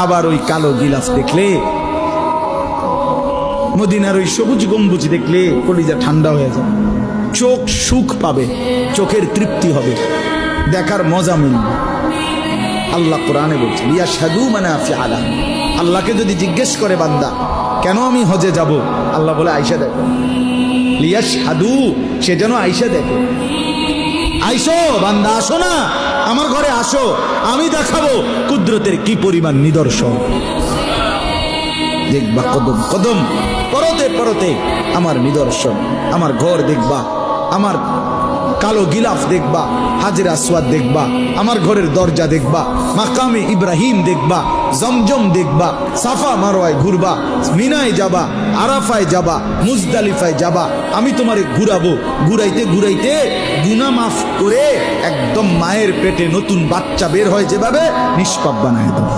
আবার ওই কালো গিলাফ দেখলে, মদিনার ওই সবুজ গম্বুজ দেখলে কলিজা ঠান্ডা হয়ে যাবে, চোখ সুখ পাবে, চোখের তৃপ্তি হবে, দেখার মজা মিলবে। আল্লাহ কোরআনে বলছে লিয়াশহাদু মানাফিআ লাহুম। আল্লাহকে যদি জিজ্ঞেস করে বান্দা কেন আমি হজে যাব, আল্লাহ বলে আয়েশা দেখো, লিয়াশহাদু, সে যেন আয়েশা দেখে। আইসো বান্দা, আসো না আমার ঘরে, আসো, আমি দেখাবো কুদরতের কি পরিমাণ নিদর্শন। দেখবা কদম কদম, পরতে পরতে আমার নিদর্শন, আমার ঘর দেখবা, আমার কালো গিলাফ দেখবা, হাজরে আসওয়াদ দেখবা, আমার ঘরের দরজা দেখবা, মাকামে ইব্রাহিম দেখবা, জমজম দেখবা, সাফা মারওয়ায় ঘুরবা, মিনায় যাবা, আরাফায় যাবা, মুজদালিফায় যাবা, আমি তোমারে ঘুরাবো, ঘুরাইতে ঘুরাইতে গুনাহ মাফ করে একদম মায়ের পেটে নতুন বাচ্চা বের হয় যেভাবে, নিষ্পাপ বানায় দেবো।